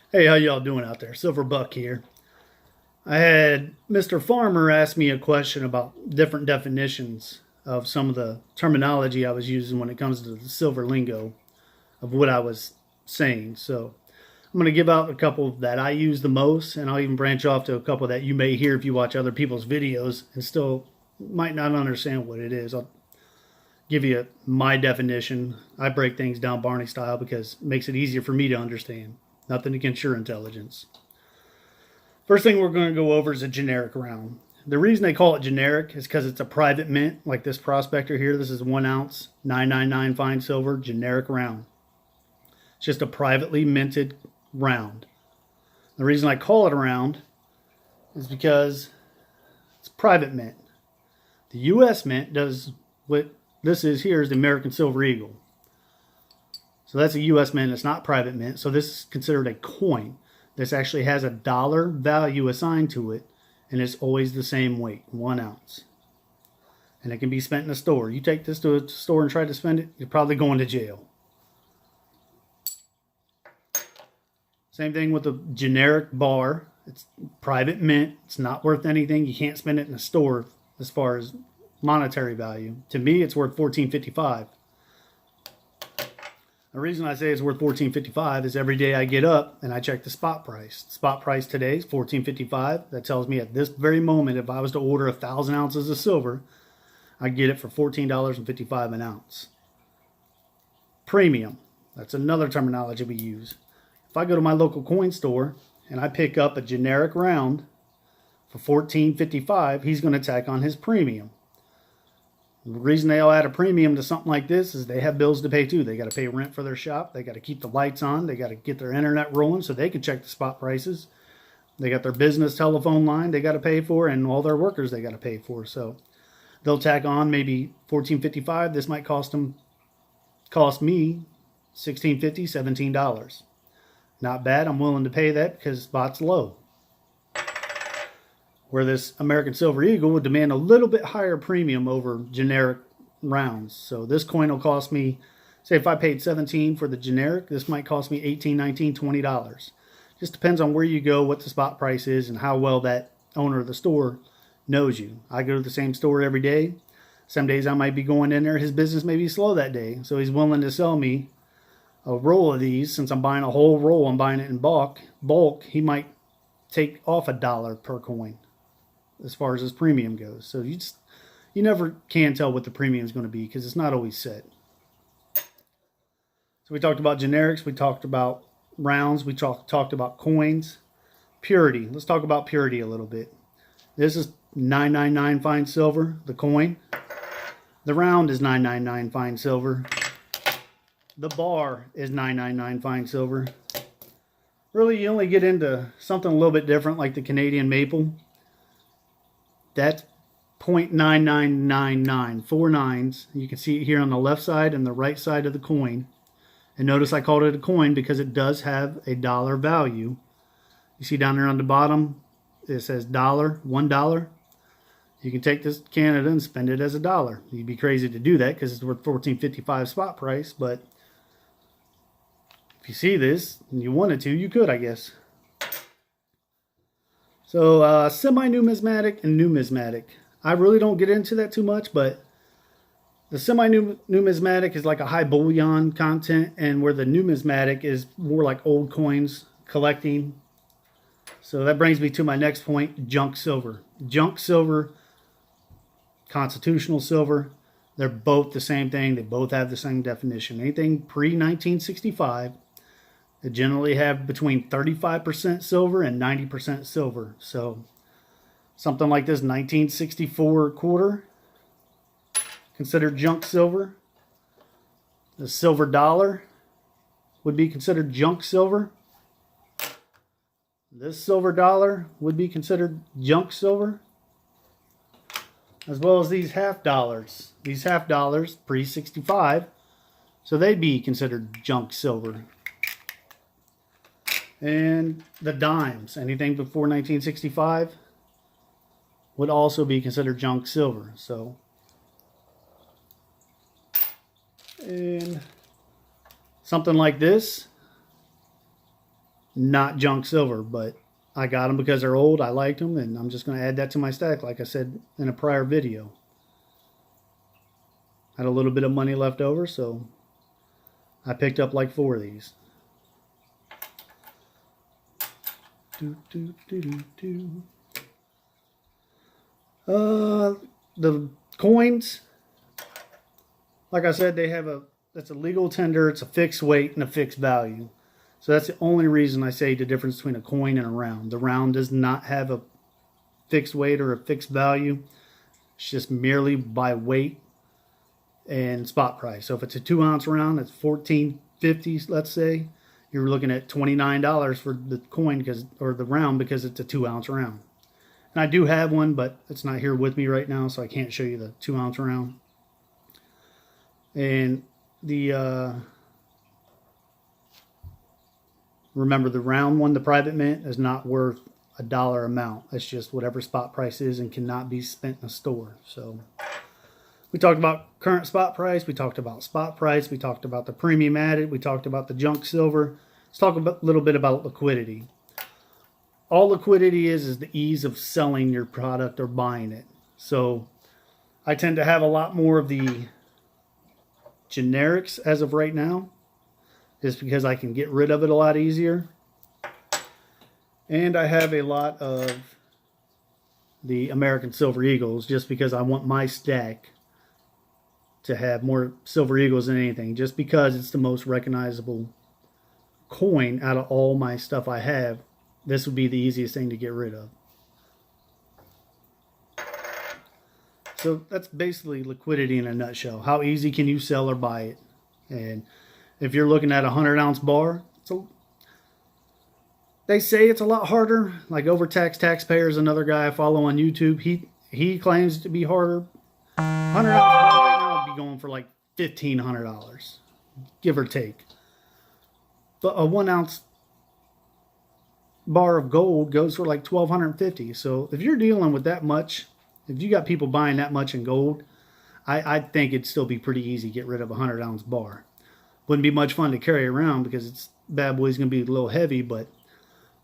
Hey, how y'all doing out there? Silver Buck here. I had Mr. Farmer ask me a question about different definitions of some of the terminology I was using when it comes to the silver lingo of what I was saying. So I'm going to give out a couple that I use the most, and I'll even branch off to a couple that you may hear if you watch other people's videos and still might not understand what it is. I'll give you my definition. I break things down Barney style because it makes it easier for me to understand. Nothing against your intelligence. First thing we're going to go over is a generic round. The reason they call it generic is because it's a private mint, like this prospector here. This is 1 ounce, 999 fine silver, generic round. It's just a privately minted round. The reason I call it a round is because it's private mint. The U.S. Mint does what this is here is the American Silver Eagle. So that's a U.S. mint. It's not private mint. So this is considered a coin. This actually has a dollar value assigned to it, and it's always the same weight, 1 ounce. And it can be spent in a store. You take this to a store and try to spend it, you're probably going to jail. Same thing with the generic bar. It's private mint. It's not worth anything. You can't spend it in a store as far as monetary value. To me, it's worth $14.55. The reason I say it's worth $14.55 is every day I get up and I check the spot price. The spot price today is $14.55. That tells me at this very moment, if I was to order 1,000 ounces of silver, I'd get it for $14.55 an ounce. Premium. That's another terminology we use. If I go to my local coin store and I pick up a generic round for $14.55, he's going to tack on his premium. The reason they'll add a premium to something like this is they have bills to pay too. They got to pay rent for their shop. They got to keep the lights on. They got to get their internet rolling so they can check the spot prices. They got their business telephone line they got to pay for, and all their workers they got to pay for. So they'll tack on maybe $14.55. This might cost me $16.50, $17. Not bad. I'm willing to pay that because spot's low. Where this American Silver Eagle would demand a little bit higher premium over generic rounds. So this coin will cost me, say if I paid $17 for the generic, this might cost me $18, $19, $20. Just depends on where you go, what the spot price is, and how well that owner of the store knows you. I go to the same store every day. Some days I might be going in there. His business may be slow that day. So he's willing to sell me a roll of these. Since I'm buying a whole roll, I'm buying it in bulk. He might take off $1 per coin as far as his premium goes. So you never can tell what the premium is going to be because it's not always set. So we talked about generics, we talked about rounds, we talked about coins. Purity. Let's talk about purity a little bit. This is 999 fine silver, the coin. The round is 999 fine silver. The bar is 999 fine silver. Really, you only get into something a little bit different like the Canadian maple. That's 0.9999, 4 nines. You can see it here on the left side and the right side of the coin. And notice I called it a coin because it does have a dollar value. You see down there on the bottom, it says dollar, $1. You can take this to Canada and spend it as a dollar. You'd be crazy to do that because it's worth $14.55 spot price. But if you see this and you wanted to, you could, I guess. So semi-numismatic and numismatic. I really don't get into that too much, but the semi-numismatic is like a high bullion content, and where the numismatic is more like old coins collecting. So that brings me to my next point, junk silver. Junk silver, constitutional silver, they're both the same thing. They both have the same definition. Anything pre-1965, they generally have between 35% silver and 90% silver. So something like this 1964 quarter, considered junk silver. The silver dollar would be considered junk silver. This silver dollar would be considered junk silver. As well as these half dollars. These half dollars, pre-65, so they'd be considered junk silver. And the dimes, anything before 1965, would also be considered junk silver. So, and something like this, not junk silver, but I got them because they're old. I liked them, and I'm just going to add that to my stack, like I said in a prior video. Had a little bit of money left over, so I picked up like 4 of these. The coins, like I said, that's a legal tender. It's a fixed weight and a fixed value. So that's the only reason I say the difference between a coin and a round. The round does not have a fixed weight or a fixed value. It's just merely by weight and spot price. So if it's a 2-ounce round, that's $14.50, let's say. You're looking at $29 for the coin or the round because it's a 2-ounce round. And I do have one, but it's not here with me right now, so I can't show you the 2-ounce round. And remember, the round one, the private mint, is not worth a dollar amount. It's just whatever spot price is and cannot be spent in a store. So we talked about current spot price. We talked about spot price. We talked about the premium added. We talked about the junk silver. Let's talk a little bit about liquidity. All liquidity is the ease of selling your product or buying it. So I tend to have a lot more of the generics as of right now, just because I can get rid of it a lot easier. And I have a lot of the American Silver Eagles, just because I want my stack to have more Silver Eagles than anything, just because it's the most recognizable coin out of all my stuff I have. This would be the easiest thing to get rid of. So that's basically liquidity in a nutshell. How easy can you sell or buy it? And if you're looking at a 100-ounce bar, they say it's a lot harder. Like Overtax Taxpayer is another guy I follow on YouTube. He claims to be harder. 100-ounce bar right now would be going for like $1,500, give or take. But a 1-ounce bar of gold goes for like $1,250. So if you're dealing with that much, if you got people buying that much in gold, I think it'd still be pretty easy to get rid of a 100-ounce bar. Wouldn't be much fun to carry around because it's bad boy's going to be a little heavy, but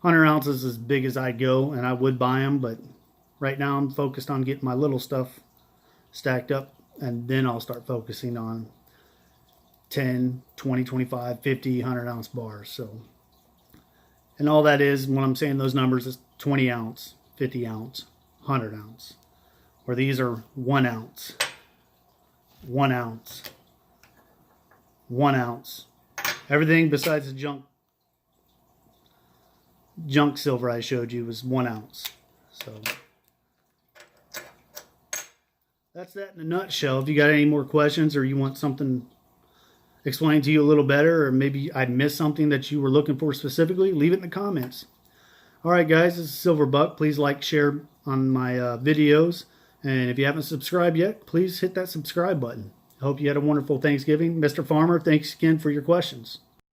100 ounces is as big as I'd go, and I would buy them, but right now I'm focused on getting my little stuff stacked up, and then I'll start focusing on 10, 20, 25, 50, 100-ounce bars. So, and all that is, when I'm saying those numbers, is 20 ounce, 50 ounce, 100 ounce. Where these are 1 ounce, 1 ounce, 1 ounce. Everything besides the junk silver I showed you was 1 ounce. So that's that in a nutshell. If you got any more questions or you want something explained to you a little better, or maybe I missed something that you were looking for specifically, leave it in the comments. All right, guys, this is Silver Buck. Please like, share on my videos. And if you haven't subscribed yet, please hit that subscribe button. I hope you had a wonderful Thanksgiving. Mr. Farmer, thanks again for your questions.